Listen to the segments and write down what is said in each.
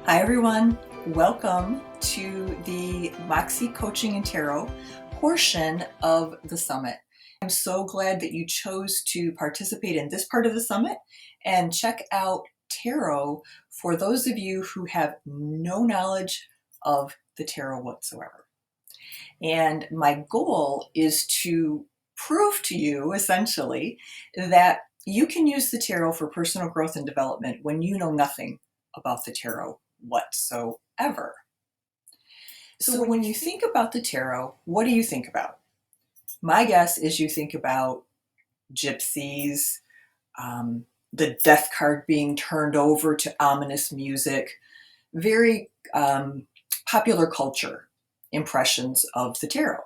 Hi everyone, welcome to the Moxie Coaching and Tarot portion of the summit. I'm so glad that you chose to participate in this part of the summit and check out tarot for those of you who have no knowledge of the tarot whatsoever. And my goal is to prove to you essentially that you can use the tarot for personal growth and development when you know nothing about the tarot whatsoever. So when you think about the tarot, what do you think about? My guess is you think about gypsies, the death card being turned over to ominous music, very popular culture impressions of the tarot.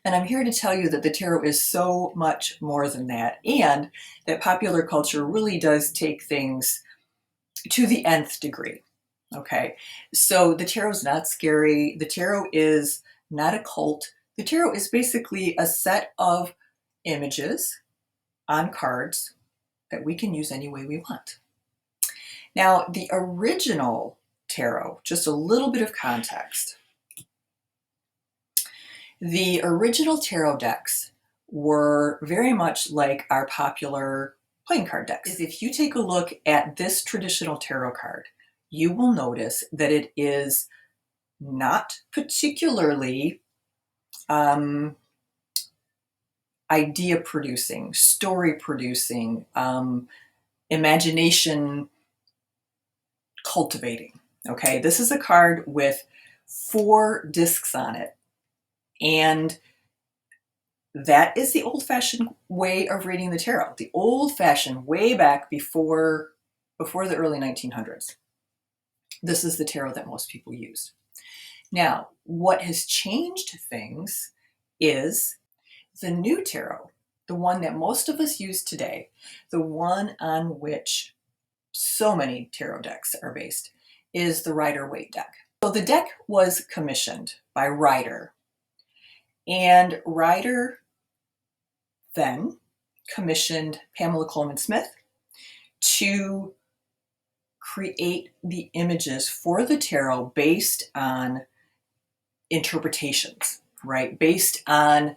And I'm here to tell you that the tarot is so much more than that, and that popular culture really does take things to the nth degree. Okay, so the tarot is not scary. The tarot is not a cult. The tarot is basically a set of images on cards that we can use any way we want. Now, the original tarot, just a little bit of context. The original tarot decks were very much like our popular playing card decks. If you take a look at this traditional tarot card, you will notice that it is not particularly idea producing, story producing, imagination cultivating. Okay, this is a card with 4 discs on it, and that is the old-fashioned way of reading the tarot. The old-fashioned, way back before the early 1900s. This is the tarot that most people used. Now, what has changed things is the new tarot, the one that most of us use today, the one on which so many tarot decks are based, is the Rider-Waite deck. So the deck was commissioned by Rider, and Rider then commissioned Pamela Colman Smith to create the images for the tarot based on interpretations, right? Based on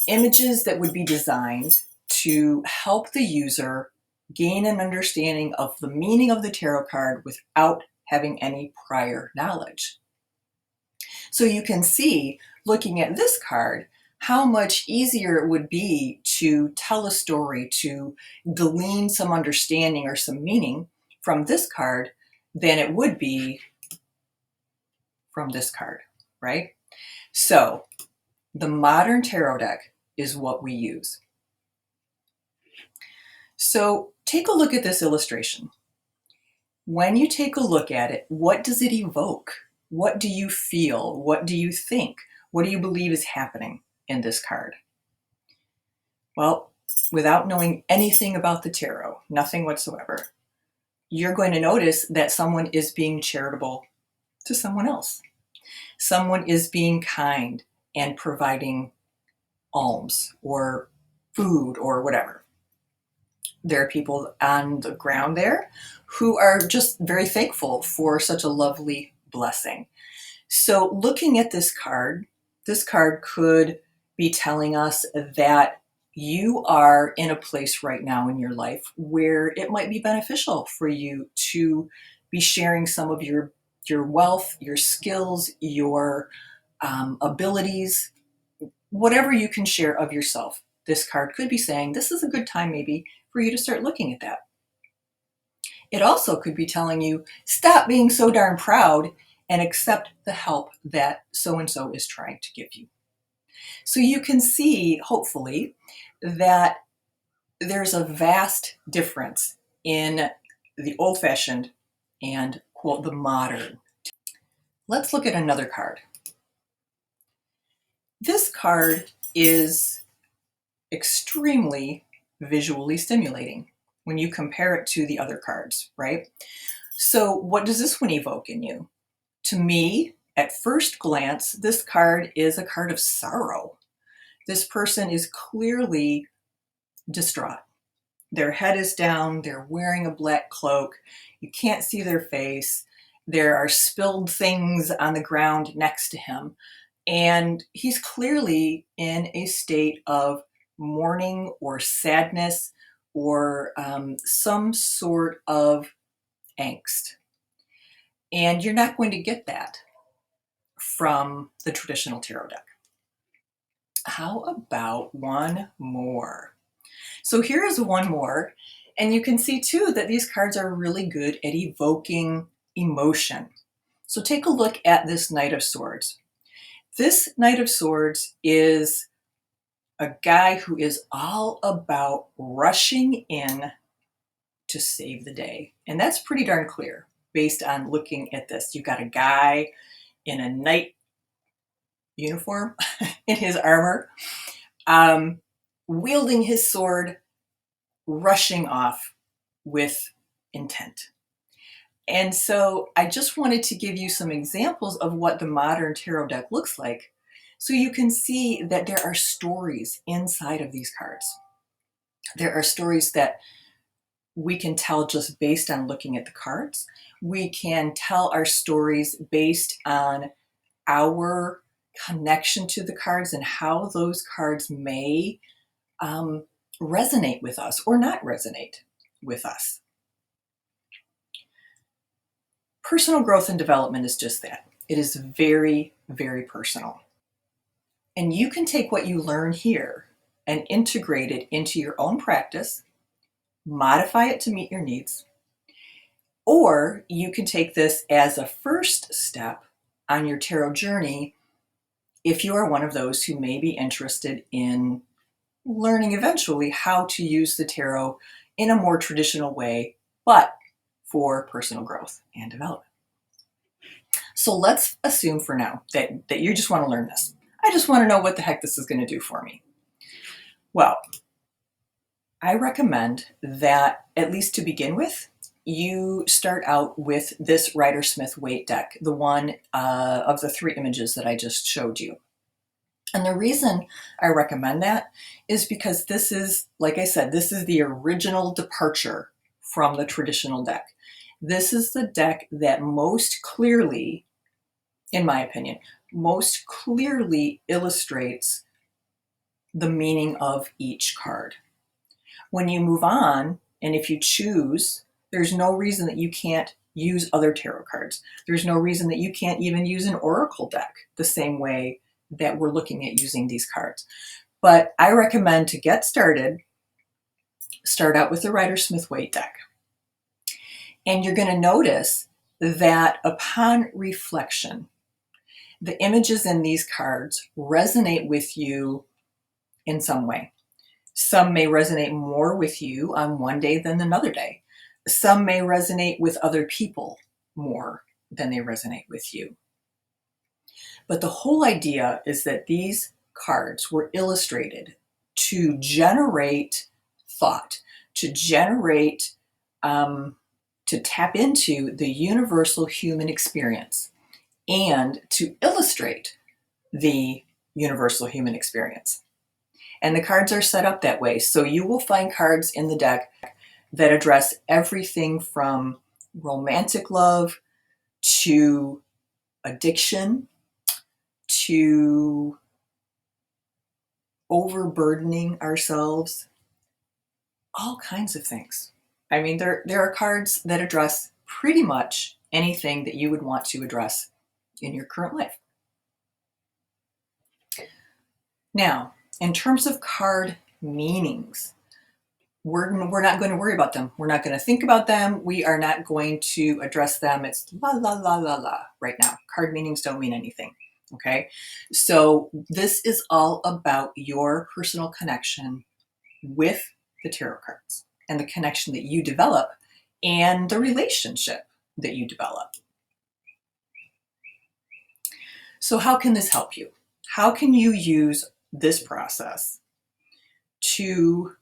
images that would be designed to help the user gain an understanding of the meaning of the tarot card without having any prior knowledge. So you can see, looking at this card, how much easier it would be to tell a story, to glean some understanding or some meaning from this card than it would be from this card, right? So the modern tarot deck is what we use. So take a look at this illustration. When you take a look at it, what does it evoke? What do you feel? What do you think? What do you believe is happening in this card? Well, without knowing anything about the tarot, nothing whatsoever, you're going to notice that someone is being charitable to someone else. Someone is being kind and providing alms or food or whatever. There are people on the ground there who are just very thankful for such a lovely blessing. So looking at this card could be telling us that you are in a place right now in your life where it might be beneficial for you to be sharing some of your wealth, your skills, your abilities, whatever you can share of yourself. This card could be saying this is a good time maybe for you to start looking at that. It also could be telling you, stop being so darn proud and accept the help that so-and-so is trying to give you. So you can see, hopefully, that there's a vast difference in the old-fashioned and, quote, the modern. Let's look at another card. This card is extremely visually stimulating when you compare it to the other cards, right? So what does this one evoke in you? To me, at first glance, this card is a card of sorrow. This person is clearly distraught. Their head is down, they're wearing a black cloak, you can't see their face, There are spilled things on the ground next to him. And he's clearly in a state of mourning or sadness or some sort of angst. And you're not going to get that from the traditional tarot deck. How about one more? So here is one more. And you can see too that these cards are really good at evoking emotion. So take a look at this Knight of Swords. This Knight of Swords is a guy who is all about rushing in to save the day. And that's pretty darn clear based on looking at this. You've got a guy in a knight uniform, in his armor, wielding his sword, rushing off with intent. And so I just wanted to give you some examples of what the modern tarot deck looks like so you can see that there are stories inside of these cards. There are stories that we can tell just based on looking at the cards. We can tell our stories based on our connection to the cards and how those cards may resonate with us or not resonate with us. Personal growth and development is just that. It is very, very personal. And you can take what you learn here and integrate it into your own practice, modify it to meet your needs, or you can take this as a first step on your tarot journey if you are one of those who may be interested in learning eventually how to use the tarot in a more traditional way, but for personal growth and development. So let's assume for now that you just want to learn this. I just want to know what the heck this is going to do for me. Well, I recommend that, at least to begin with, you start out with this Rider-Smith-Waite deck, the one of the 3 images that I just showed you. And the reason I recommend that is because this is, like I said, this is the original departure from the traditional deck. This is the deck that most clearly, in my opinion, most clearly illustrates the meaning of each card. When you move on, and if you choose, there's no reason that you can't use other tarot cards. There's no reason that you can't even use an oracle deck the same way that we're looking at using these cards. But I recommend, to get started, start out with the Rider-Smith-Waite deck. And you're going to notice that upon reflection, the images in these cards resonate with you in some way. Some may resonate more with you on one day than another day. Some may resonate with other people more than they resonate with you. But the whole idea is that these cards were illustrated to generate thought, to generate, to tap into the universal human experience and to illustrate the universal human experience. And the cards are set up that way. So you will find cards in the deck that address everything from romantic love to addiction to overburdening ourselves, all kinds of things. I mean, there are cards that address pretty much anything that you would want to address in your current life. Now, in terms of card meanings, we're not going to worry about them. We're not going to think about them. We are not going to address them. It's la, la, la, la, la right now. Card meanings don't mean anything. Okay. So this is all about your personal connection with the tarot cards and the connection that you develop and the relationship that you develop. So how can this help you? How can you use this process to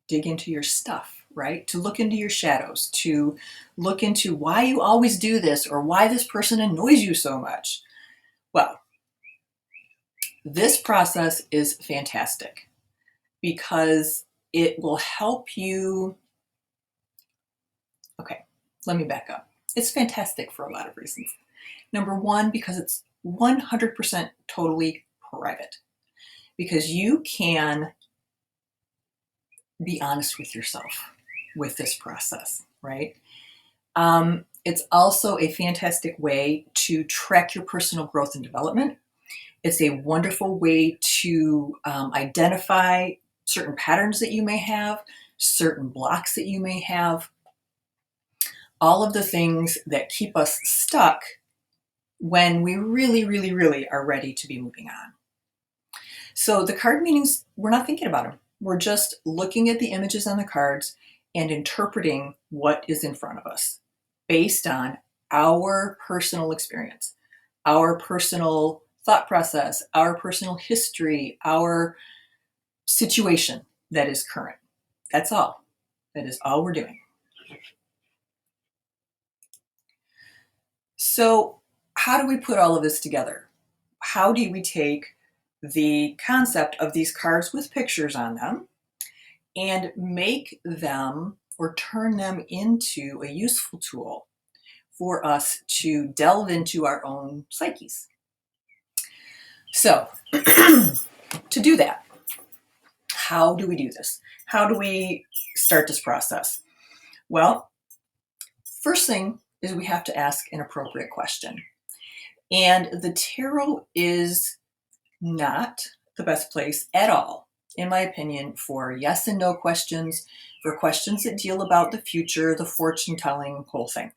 dig into your stuff, right? To look into your shadows, to look into why you always do this or why this person annoys you so much. Well, this process is fantastic because it will help you. Okay, Let me back up. It's fantastic for a lot of reasons. Number one, because it's 100% totally private. Because you can be honest with yourself with this process, right? It's also a fantastic way to track your personal growth and development. It's a wonderful way to identify certain patterns that you may have, certain blocks that you may have, all of the things that keep us stuck when we really, really, really are ready to be moving on. So the card meanings, we're not thinking about them. We're just looking at the images on the cards and interpreting what is in front of us based on our personal experience, our personal thought process, our personal history, our situation that is current. That's all. That is all we're doing. So, how do we put all of this together? How do we take the concept of these cards with pictures on them and make them or turn them into a useful tool for us to delve into our own psyches? So, to do that, how do we do this? How do we start this process? Well, first thing is we have to ask an appropriate question. And the tarot is not the best place at all, in my opinion, for yes and no questions, for questions that deal about the future, the fortune telling, whole thing.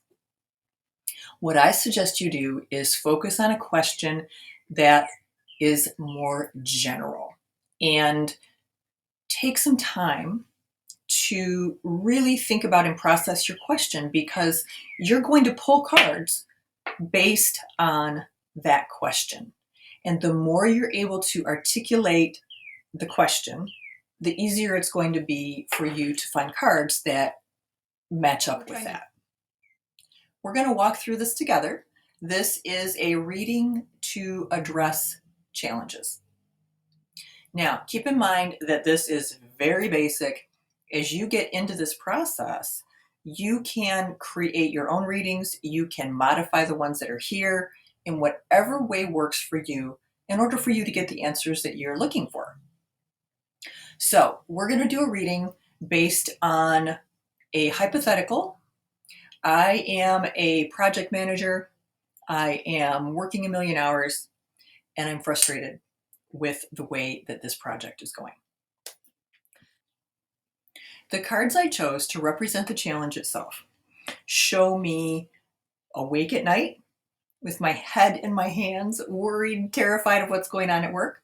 What I suggest you do is focus on a question that is more general and take some time to really think about and process your question, because you're going to pull cards based on that question. And the more you're able to articulate the question, the easier it's going to be for you to find cards that match up with that. We're going to walk through this together. This is a reading to address challenges. Now, keep in mind that this is very basic. As you get into this process, you can create your own readings. You can modify the ones that are here in whatever way works for you in order for you to get the answers that you're looking for. So we're going to do a reading based on a hypothetical. I am a project manager. I am working a million hours, and I'm frustrated with the way that this project is going. The cards I chose to represent the challenge itself show me awake at night with my head in my hands, worried, terrified of what's going on at work.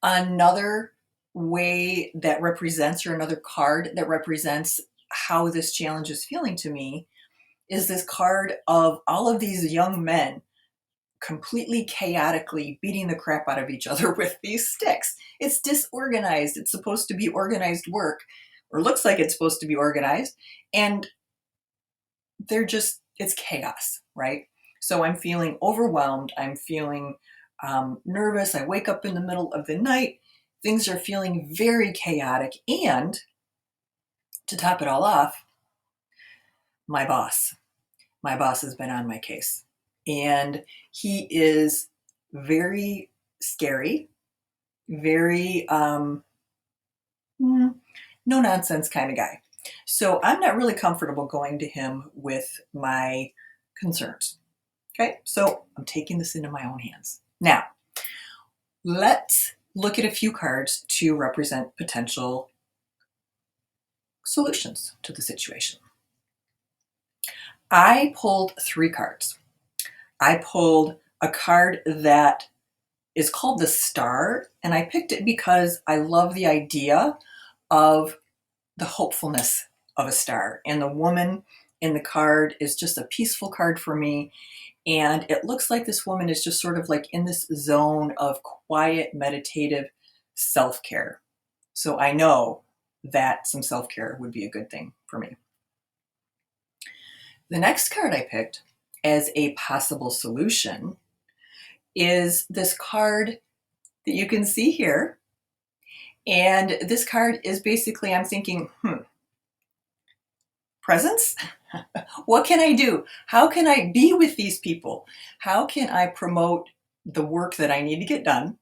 Another way that represents, or another card that represents how this challenge is feeling to me, is this card of all of these young men completely chaotically beating the crap out of each other with these sticks. It's disorganized. It's supposed to be organized work, or looks like it's supposed to be organized, and it's chaos, right? So I'm feeling overwhelmed. I'm feeling nervous. I wake up in the middle of the night. Things are feeling very chaotic. And to top it all off, my boss has been on my case. And he is very scary, very no nonsense kind of guy. So I'm not really comfortable going to him with my concerns. Okay, so I'm taking this into my own hands. Now, let's look at a few cards to represent potential solutions to the situation. I pulled 3 cards. I pulled a card that is called the Star, and I picked it because I love the idea of the hopefulness of a star. And the woman in the card is just a peaceful card for me. And it looks like this woman is just sort of like in this zone of quiet, meditative self-care. So I know that some self-care would be a good thing for me. The next card I picked as a possible solution is this card that you can see here. And this card is basically, I'm thinking, presence. What can I do? How can I be with these people? How can I promote the work that I need to get done?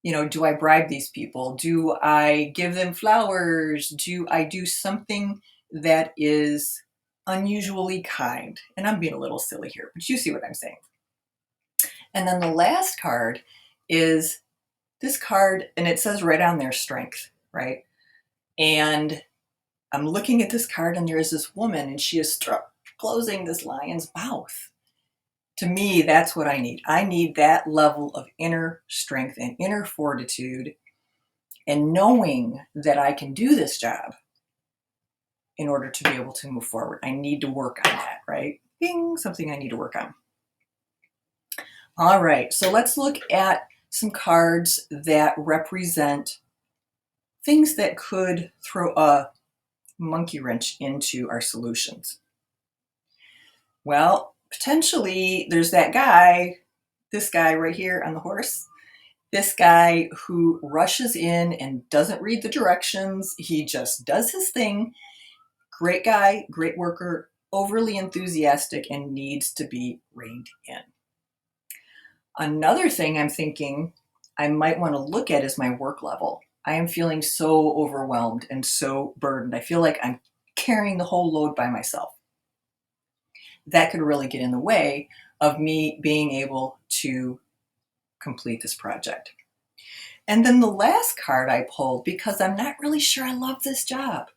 Do I bribe these people? Do I give them flowers? Do I do something that is unusually kind? And I'm being a little silly here, but you see what I'm saying. And then the last card is this card, and it says right on there, strength, right? And I'm looking at this card, and there is this woman, and she is closing this lion's mouth. To me, that's what I need. I need that level of inner strength and inner fortitude, and knowing that I can do this job in order to be able to move forward. I need to work on that, right? Bing, something I need to work on. All right, so let's look at some cards that represent things that could throw a monkey wrench into our solutions. Well, potentially there's that guy, this guy right here on the horse, this guy who rushes in and doesn't read the directions. He just does his thing. Great guy, great worker, overly enthusiastic, and needs to be reined in. Another thing I'm thinking I might want to look at is my work level. I am feeling so overwhelmed and so burdened. I feel like I'm carrying the whole load by myself. That could really get in the way of me being able to complete this project. And then the last card I pulled, because I'm not really sure I love this job,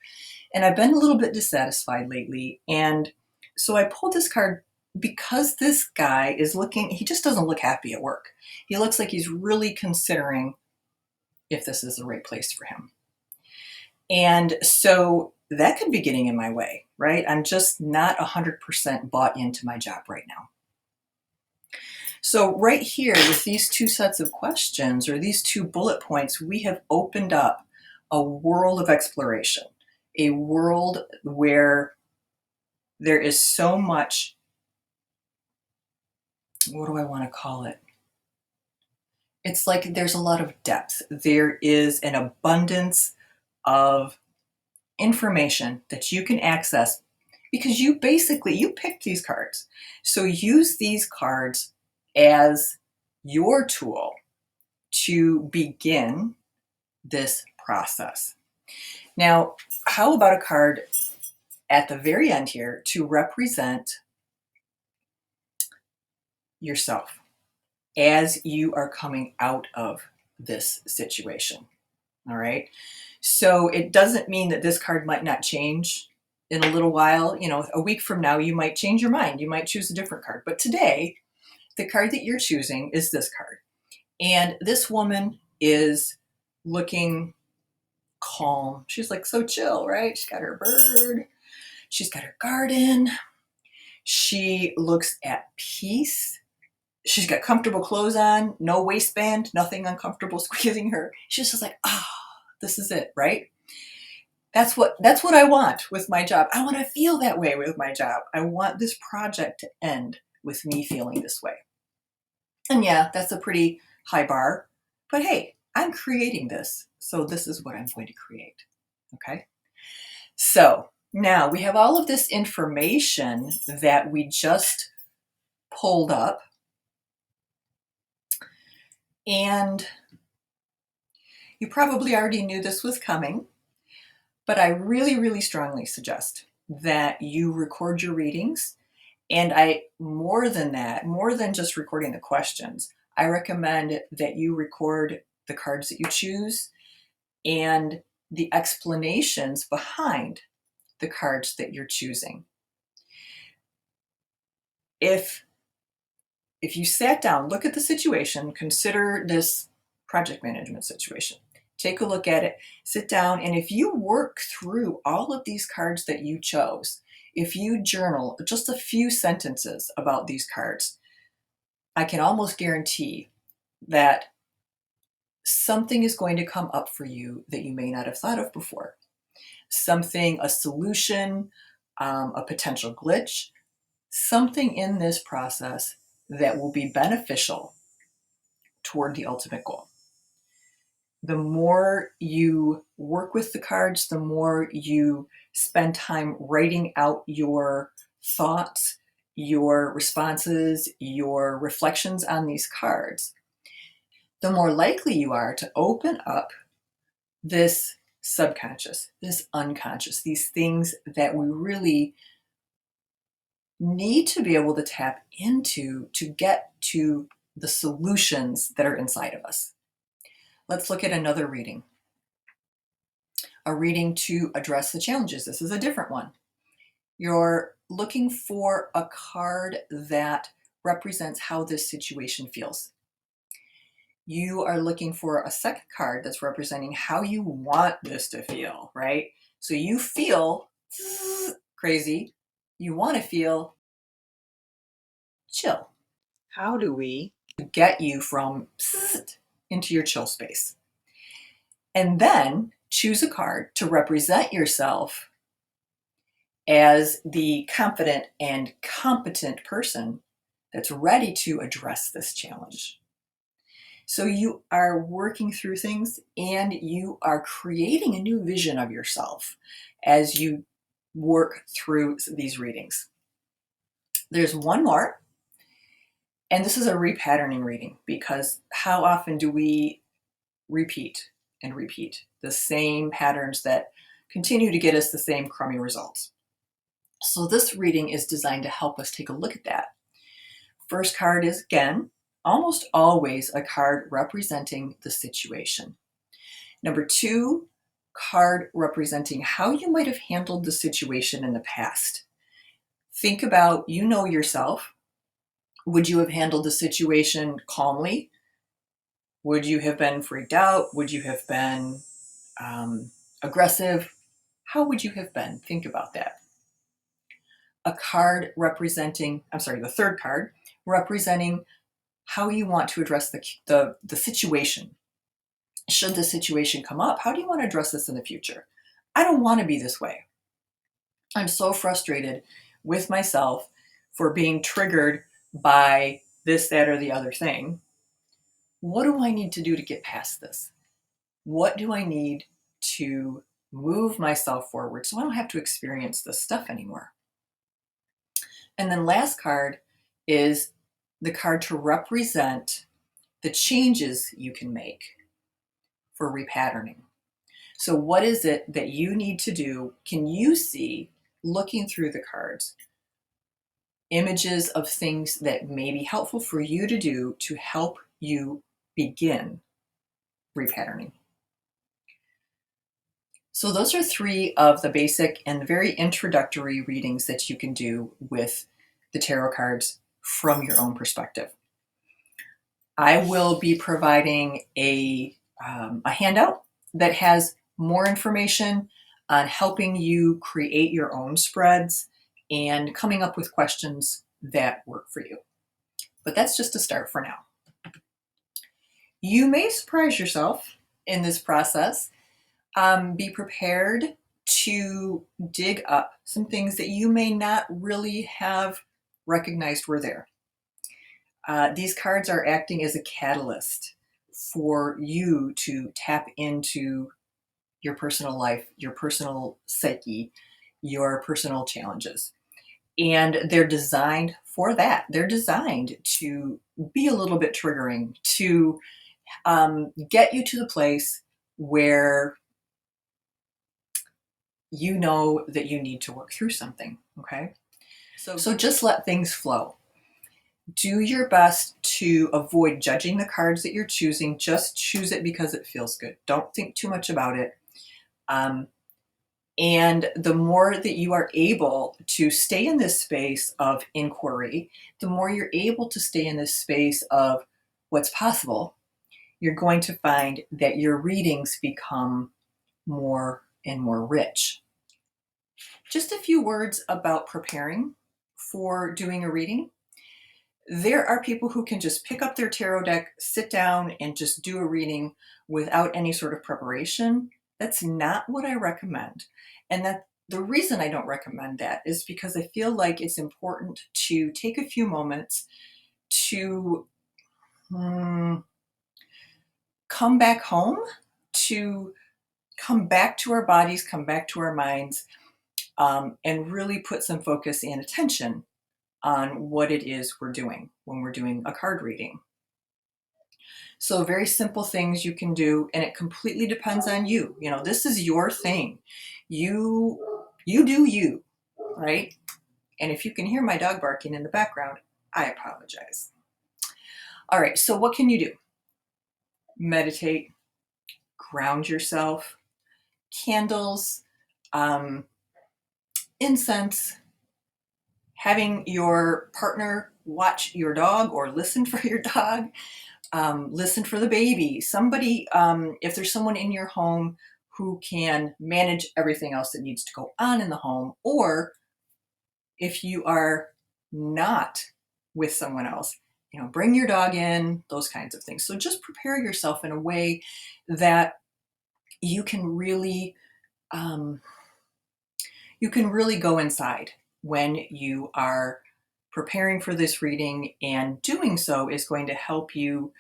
and I've been a little bit dissatisfied lately. And so I pulled this card because this guy is looking, he just doesn't look happy at work. He looks like he's really considering if this is the right place for him. And so that could be getting in my way, right? I'm just not 100% bought into my job right now. So right here with these two sets of questions, or these two bullet points, we have opened up a world of exploration, a world where there is so much, what do I want to call it? It's like there's a lot of depth. There is an abundance of information that you can access because you picked these cards. So use these cards as your tool to begin this process. Now, how about a card at the very end here to represent yourself as you are coming out of this situation? All right. So it doesn't mean that this card might not change in a little while. A week from now, you might change your mind. You might choose a different card. But today, the card that you're choosing is this card. And this woman is looking calm. She's like so chill, right? She's got her bird. She's got her garden. She looks at peace. She's got comfortable clothes on, no waistband, nothing uncomfortable squeezing her. She's just like, this is it, right? That's what I want with my job. I want to feel that way with my job. I want this project to end with me feeling this way. And yeah, that's a pretty high bar, but hey, I'm creating this. So this is what I'm going to create. Okay. So now we have all of this information that we just pulled up. And you probably already knew this was coming, but I really, really strongly suggest that you record your readings. And more than just recording the questions, I recommend that you record the cards that you choose and the explanations behind the cards that you're choosing. If you sat down, look at the situation, consider this project management situation, take a look at it, sit down, and if you work through all of these cards that you chose, if you journal just a few sentences about these cards, I can almost guarantee that something is going to come up for you that you may not have thought of before. A solution, a potential glitch, something in this process that will be beneficial toward the ultimate goal. The more you work with the cards, the more you spend time writing out your thoughts, your responses, your reflections on these cards, the more likely you are to open up this subconscious, this unconscious, these things that we really need to be able to tap into to get to the solutions that are inside of us. Let's look at another reading. A reading to address the challenges. This is a different one. You're looking for a card that represents how this situation feels. You are looking for a second card that's representing how you want this to feel, right? So you feel crazy. You want to feel chill. How do we get you from into your chill space? And then choose a card to represent yourself as the confident and competent person that's ready to address this challenge. So you are working through things and you are creating a new vision of yourself as you work through these readings. There's one more, and this is a repatterning reading, because how often do we repeat and repeat the same patterns that continue to get us the same crummy results? So this reading is designed to help us take a look at that. First card is, again, almost always a card representing the situation. Number 2, card representing how you might have handled the situation in the past. Think about, you know yourself. Would you have handled the situation calmly? Would you have been freaked out? Would you have been aggressive? How would you have been? Think about that. A card representing, the third card, representing how you want to address the situation. Should the situation come up, how do you want to address this in the future? I don't want to be this way. I'm so frustrated with myself for being triggered by this, that, or the other thing. What do I need to do to get past this? What do I need to move myself forward so I don't have to experience this stuff anymore? And then last card is the card to represent the changes you can make for repatterning. So what is it that you need to do? Can you see, looking through the cards, images of things that may be helpful for you to do to help you begin repatterning? So those are 3 of the basic and very introductory readings that you can do with the tarot cards from your own perspective. I will be providing a handout that has more information on helping you create your own spreads and coming up with questions that work for you. But that's just a start for now. You may surprise yourself in this process. Be prepared to dig up some things that you may not really have recognized were there. These cards are acting as a catalyst for you to tap into your personal life, your personal psyche, your personal challenges. And they're designed for that. They're designed to be a little bit triggering, to get you to the place where you know that you need to work through something, okay? So just let things flow. Do your best to avoid judging the cards that you're choosing. Just choose it because it feels good. Don't think too much about it. And the more that you are able to stay in this space of inquiry, the more you're able to stay in this space of what's possible, you're going to find that your readings become more and more rich. Just a few words about preparing for doing a reading. There are people who can just pick up their tarot deck, sit down, and just do a reading without any sort of preparation. That's not what I recommend. And that the reason I don't recommend that is because I feel like it's important to take a few moments to come back home to come back to our bodies, come back to our minds, and really put some focus and attention on what it is we're doing when we're doing a card reading. So very simple things you can do, and it completely depends on you. You know, this is your thing. You do you, right? And if you can hear my dog barking in the background, I apologize. All right, so what can you do? Meditate, ground yourself, candles, incense, having your partner watch your dog or listen for your dog, listen for the baby. Somebody, if there's someone in your home who can manage everything else that needs to go on in the home, or if you are not with someone else, you know, bring your dog in, those kinds of things. So just prepare yourself in a way that you can really go inside when you are preparing for this reading, and doing so is going to help you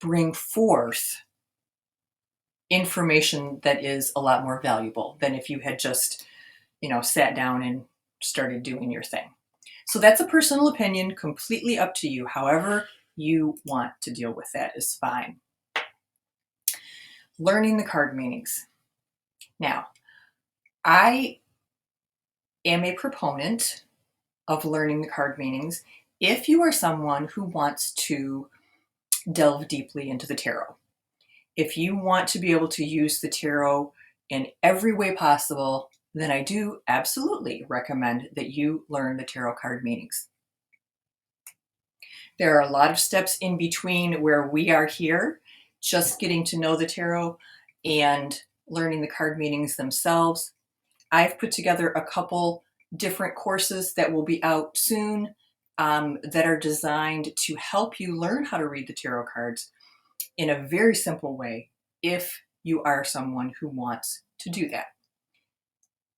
bring forth information that is a lot more valuable than if you had just, you know, sat down and started doing your thing. So that's a personal opinion, completely up to you. However you want to deal with that is fine. Learning the card meanings. Now, I am a proponent of learning the card meanings if you are someone who wants to delve deeply into the tarot. If you want to be able to use the tarot in every way possible, then I do absolutely recommend that you learn the tarot card meanings. There are a lot of steps in between where we are here, just getting to know the tarot and learning the card meanings themselves. I've put together a couple different courses that will be out soon that are designed to help you learn how to read the tarot cards in a very simple way if you are someone who wants to do that.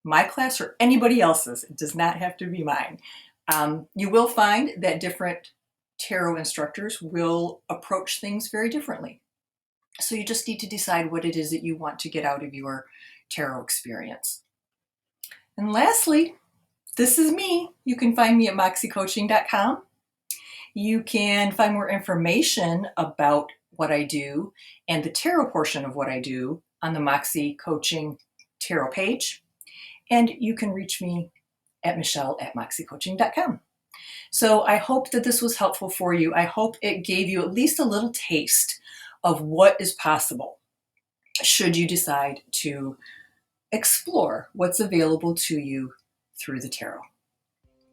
My class or anybody else's, it does not have to be mine. You will find that different tarot instructors will approach things very differently. So you just need to decide what it is that you want to get out of your tarot experience. And lastly, this is me. You can find me at moxiecoaching.com. You can find more information about what I do and the tarot portion of what I do on the Moxie Coaching tarot page. And you can reach me at michelle@moxiecoaching.com. So I hope that this was helpful for you. I hope it gave you at least a little taste of what is possible should you decide to explore what's available to you through the tarot.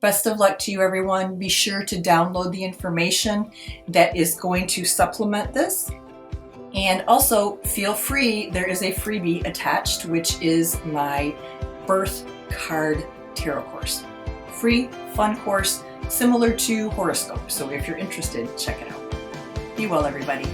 Best of luck to you, everyone. Be sure to download the information that is going to supplement this. And also feel free, there is a freebie attached, which is my birth card tarot course. Free, fun course, similar to horoscope. So if you're interested, check it out. Be well, everybody.